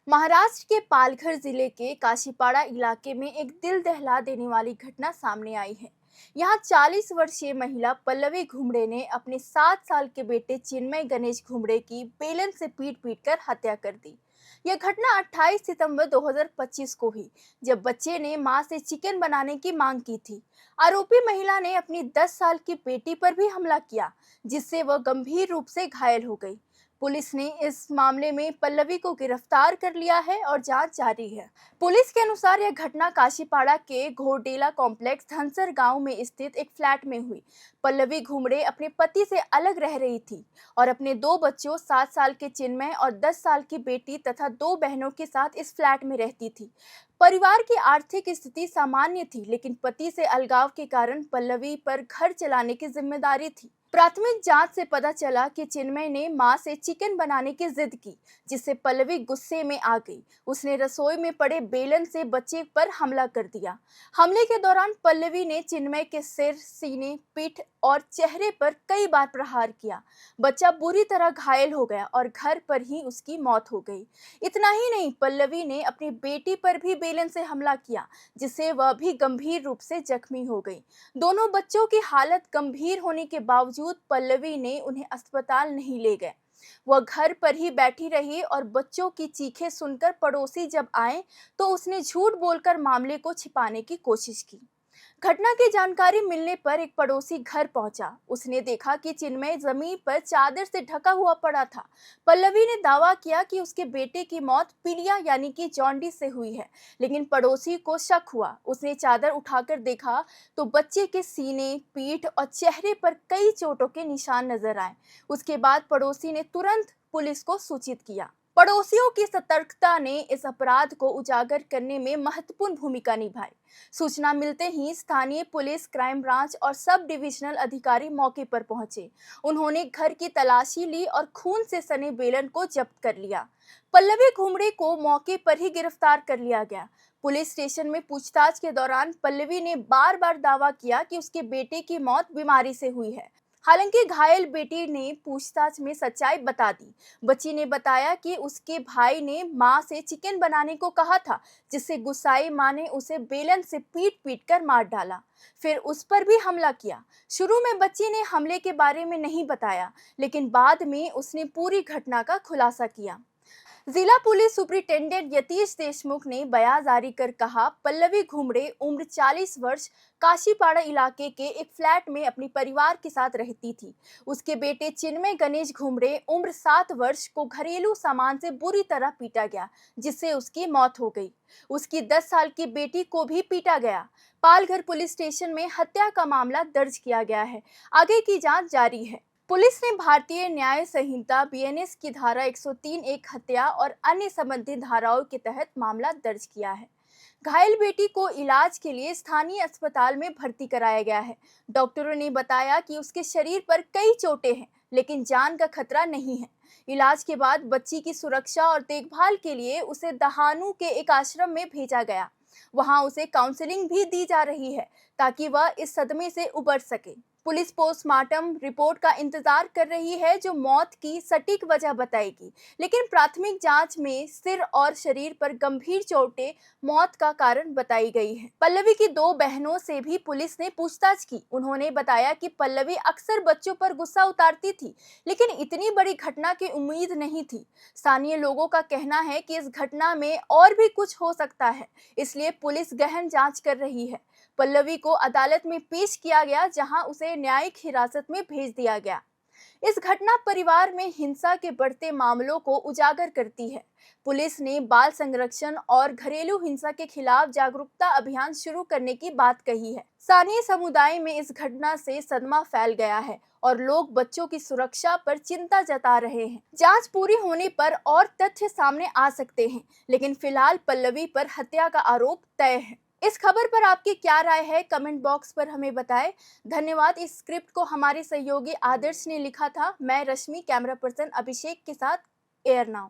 महाराष्ट्र के पालघर जिले के काशीपाड़ा इलाके में एक दिल दहला देने वाली घटना सामने आई है। यहाँ 40 वर्षीय महिला पल्लवी घुमड़े ने अपने 7 साल के बेटे चिन्मय गणेश घुमड़े की बेलन से पीट पीट कर हत्या कर दी। यह घटना 28 सितंबर 2025 को हुई, जब बच्चे ने मां से चिकन बनाने की मांग की थी। आरोपी महिला ने अपनी 10 साल की बेटी पर भी हमला किया, जिससे वह गंभीर रूप से घायल हो गई। पुलिस ने इस मामले में पल्लवी को गिरफ्तार कर लिया है और जांच जारी है। पुलिस के अनुसार यह घटना काशीपाड़ा के घोरडेला कॉम्प्लेक्स धनसर गांव में स्थित एक फ्लैट में हुई। पल्लवी घुमड़े अपने पति से अलग रह रही थी और अपने 2 बच्चों 7 साल के चिन्मय और 10 साल की बेटी तथा 2 बहनों के साथ इस फ्लैट में रहती थी। परिवार की आर्थिक स्थिति सामान्य थी, लेकिन पति से अलगाव के कारण पल्लवी पर घर चलाने की जिम्मेदारी थी। प्राथमिक जांच से पता चला कि चिन्मय ने मां से चिकन बनाने की जिद की, जिससे पल्लवी गुस्से में आ गई। उसने रसोई में पड़े बेलन से बच्चे पर हमला कर दिया। हमले के दौरान पल्लवी ने चिन्मय के सिर, सीने, पीठ और चेहरे पर कई बार प्रहार किया। बच्चा बुरी तरह घायल हो गया और घर पर ही उसकी मौत हो गई। इतना ही नहीं, पल्लवी ने अपनी बेटी पर भी बेलन से हमला किया, जिससे वह भी गंभीर रूप से जख्मी हो गई। दोनों बच्चों की हालत गंभीर होने के बावजूद पल्लवी ने उन्हें अस्पताल नहीं ले गए। वह घर पर ही बैठी रही और बच्चों की चीखें सुनकर पड़ोसी जब आए तो उसने झूठ बोलकर मामले को छिपाने की कोशिश की। घटना की जानकारी मिलने पर एक पड़ोसी घर पहुंचा। उसने देखा कि चिन्मय जमीन पर चादर से ढका हुआ पड़ा था। पल्लवी ने दावा किया कि उसके बेटे की मौत पीलिया यानी कि जॉन्डिस से हुई है, लेकिन पड़ोसी को शक हुआ। उसने चादर उठाकर देखा तो बच्चे के सीने, पीठ और चेहरे पर कई चोटों के निशान नजर आए। उसके बाद पड़ोसी ने तुरंत पुलिस को सूचित किया। पड़ोसियों की सतर्कता ने इस अपराध को उजागर करने में महत्वपूर्ण भूमिका निभाई। सूचना मिलते ही स्थानीय पुलिस, क्राइम ब्रांच और सब डिविजनल अधिकारी मौके पर पहुंचे। उन्होंने घर की तलाशी ली और खून से सने बेलन को जब्त कर लिया। पल्लवी घुमड़े को मौके पर ही गिरफ्तार कर लिया गया। पुलिस स्टेशन में पूछताछ के दौरान पल्लवी ने बार बार दावा किया कि उसके बेटे की मौत बीमारी से हुई है। हालांकि घायल बेटी ने पूछताछ में सच्चाई बता दी। बच्ची ने बताया कि उसके भाई ने मां से चिकन बनाने को कहा था, जिससे गुस्साई मां ने उसे बेलन से पीट पीट कर मार डाला, फिर उस पर भी हमला किया। शुरू में बच्ची ने हमले के बारे में नहीं बताया, लेकिन बाद में उसने पूरी घटना का खुलासा किया। जिला पुलिस सुपरिटेंडेंट यतीश देशमुख ने बयान जारी कर कहा, पल्लवी घुमड़े उम्र 40 वर्ष काशीपाड़ा इलाके के एक फ्लैट में अपने परिवार के साथ रहती थी। उसके बेटे चिन्मय गणेश घुमड़े उम्र 7 वर्ष को घरेलू सामान से बुरी तरह पीटा गया, जिससे उसकी मौत हो गई। उसकी 10 साल की बेटी को भी पीटा गया। पालघर पुलिस स्टेशन में हत्या का मामला दर्ज किया गया है। आगे की जांच जारी है। पुलिस ने भारतीय न्याय संहिता बीएनएस की धारा 103 एक हत्या और अन्य संबंधित धाराओं के तहत मामला दर्ज किया है। घायल बेटी को इलाज के लिए स्थानीय अस्पताल में भर्ती कराया गया है। डॉक्टरों ने बताया कि उसके शरीर पर कई चोटें हैं, लेकिन जान का खतरा नहीं है। इलाज के बाद बच्ची की सुरक्षा और देखभाल के लिए उसे दहानू के एक आश्रम में भेजा गया। वहां उसे काउंसलिंग भी दी जा रही है, ताकि वह इस सदमे से उबर सके। पुलिस पोस्टमार्टम रिपोर्ट का इंतजार कर रही है, जो मौत की सटीक वजह बताएगी, लेकिन प्राथमिक जांच में सिर और शरीर पर गंभीर चोटें मौत का कारण बताई गई है। पल्लवी की 2 बहनों से भी पुलिस ने पूछताछ की। उन्होंने बताया कि पल्लवी अक्सर बच्चों पर गुस्सा उतारती थी, लेकिन इतनी बड़ी घटना की उम्मीद नहीं थी। स्थानीय लोगों का कहना है कि इस घटना में और भी कुछ हो सकता है, इसलिए पुलिस गहन जांच कर रही है। पल्लवी को अदालत में पेश किया गया, जहां उसे न्यायिक हिरासत में भेज दिया गया। इस घटना परिवार में हिंसा के बढ़ते मामलों को उजागर करती है। पुलिस ने बाल संरक्षण और घरेलू हिंसा के खिलाफ जागरूकता अभियान शुरू करने की बात कही है। स्थानीय समुदाय में इस घटना से सदमा फैल गया है और लोग बच्चों की सुरक्षा पर चिंता जता रहे हैं। जांच पूरी होने पर और तथ्य सामने आ सकते हैं, लेकिन फिलहाल पल्लवी पर हत्या का आरोप तय है। इस खबर पर आपकी क्या राय है, कमेंट बॉक्स पर हमें बताएं। धन्यवाद। इस स्क्रिप्ट को हमारे सहयोगी आदर्श ने लिखा था। मैं रश्मि, कैमरा पर्सन अभिषेक के साथ एयर नाउ।